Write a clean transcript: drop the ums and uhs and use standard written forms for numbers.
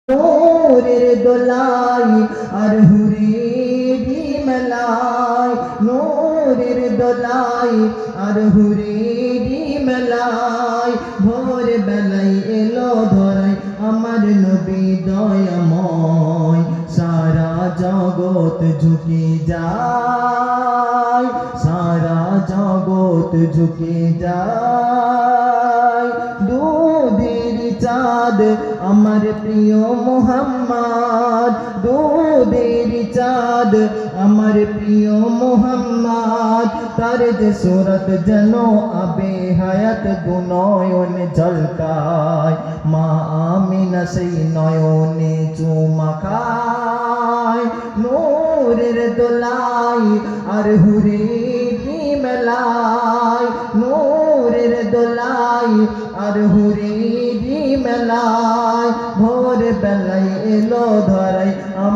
নূরের দোলাই আর হুরেরি মেলাই, নূরের দোলাই আর হুরেরি মেলাই। ভোর বেলাই এলো ধরাই আমার নবী দয়াময়, সারা জগৎ ঝুঁকে যায়, সারা জগৎ ঝুঁকে যায়। দুধের চাঁদ আমার প্রিয় মোহাম্মদ, দুধের চাঁদ আমার প্রিয় মোহাম্মদ। তার যে সুরত যেন আবে হায়াত দু নয়ন ঝলকায়, মা আমিনা সেই নয়নে চুমা খায়। নূরের দোলাই আর হুরেরি মেলাই, নূরের দোলাই আর হুরেরি মেলাই। ভোর বেলায় এলো ধরাই আমার